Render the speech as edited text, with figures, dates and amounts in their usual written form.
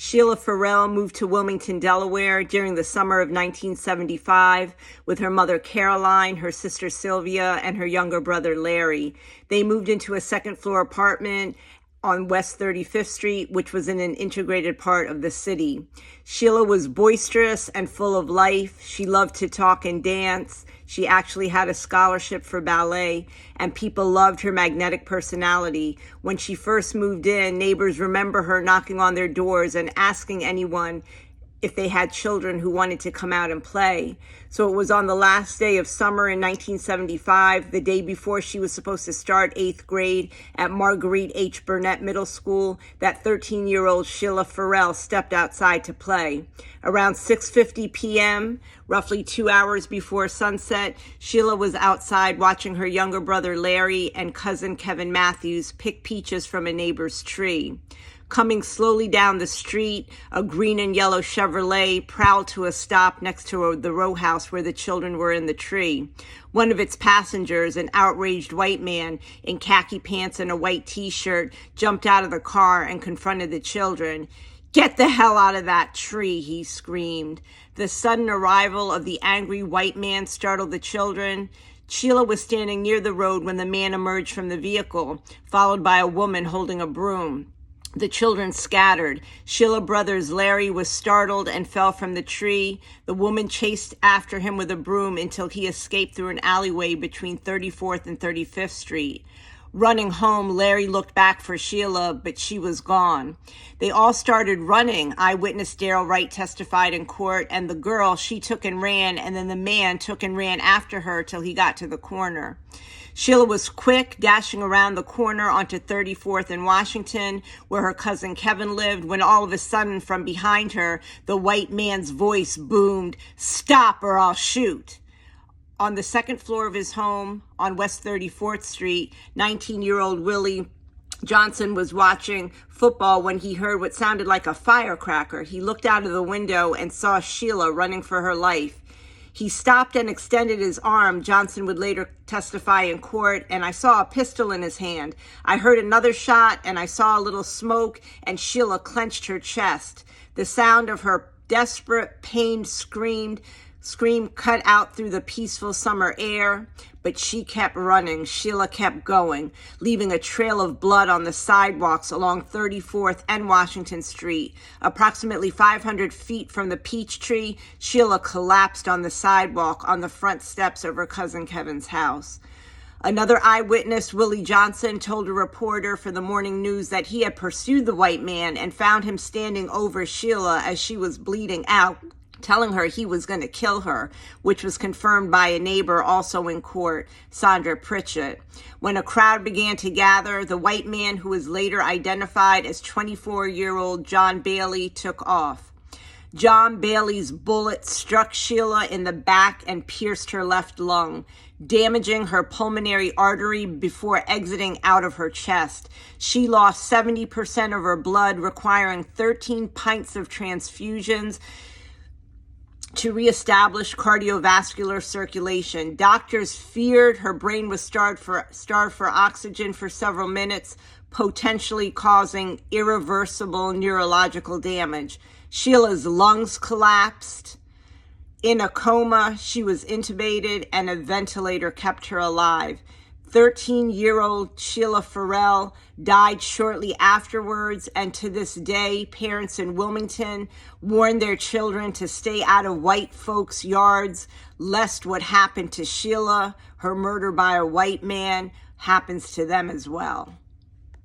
Sheila Farrel moved to Wilmington, Delaware during the summer of 1975 with her mother Caroline, her sister Sylvia, and her younger brother Larry. They moved into a second-floor apartment on West 35th Street, which was in an integrated part of the city. Sheila was boisterous and full of life. She loved to talk and dance. She actually had a scholarship for ballet, and people loved her magnetic personality. When she first moved in, neighbors remember her knocking on their doors and asking anyone if they had children who wanted to come out and play. So it was on the last day of summer in 1975, the day before she was supposed to start 8th grade at Marguerite H. Burnett Middle School, that 13-year-old Sheila Farrel stepped outside to play. Around 6:50 p.m., roughly 2 hours before sunset, Sheila was outside watching her younger brother Larry and cousin Kevin Matthews pick peaches from a neighbor's tree. Coming slowly down the street, a green and yellow Chevrolet prowled to a stop next to the row house where the children were in the tree. One of its passengers, an outraged white man in khaki pants and a white t-shirt, jumped out of the car and confronted the children. "Get the hell out of that tree," he screamed. The sudden arrival of the angry white man startled the children. Sheila was standing near the road when the man emerged from the vehicle, followed by a woman holding a broom. The children scattered. Sheila brothers Larry was startled and fell from the tree. The woman chased after him with a broom until he escaped through an alleyway between 34th and 35th Street. Running home, Larry looked back for Sheila, but she was gone. They all started running. Eyewitness Darrell Wright testified in court, and the girl, she took and ran, and then the man took and ran after her till he got to the corner. Sheila was quick, dashing around the corner onto 34th and Washington, where her cousin Kevin lived, when all of a sudden from behind her, the white man's voice boomed, "Stop or I'll shoot." On the second floor of his home on West 34th Street, 19-year-old Willie Johnson was watching football when he heard what sounded like a firecracker. He looked out of the window and saw Sheila running for her life. He stopped and extended his arm, Johnson would later testify in court, and I saw a pistol in his hand. I heard another shot, and I saw a little smoke, and Sheila clenched her chest. The sound of her desperate, pained scream cut out through the peaceful summer air, but she kept running. Sheila kept going, leaving a trail of blood on the sidewalks along 34th and Washington Street. Approximately 500 feet from the peach tree, Sheila collapsed on the sidewalk on the front steps of her cousin Kevin's house. Another eyewitness, Willie Johnson, told a reporter for the Morning News that he had pursued the white man and found him standing over Sheila as she was bleeding out, telling her he was going to kill her, which was confirmed by a neighbor also in court, Sandra Pritchett. When a crowd began to gather, the white man, who was later identified as 24-year-old John Bailey, took off. John Bailey's bullet struck Sheila in the back and pierced her left lung, damaging her pulmonary artery before exiting out of her chest. She lost 70% of her blood, requiring 13 pints of transfusions to reestablish cardiovascular circulation. Doctors feared her brain was starved for oxygen for several minutes, potentially causing irreversible neurological damage. Sheila's lungs collapsed. In a coma, she was intubated, and a ventilator kept her alive. 13-year-old Sheila Farrel died shortly afterwards, and to this day, parents in Wilmington warn their children to stay out of white folks' yards, lest what happened to Sheila, her murder by a white man, happens to them as well.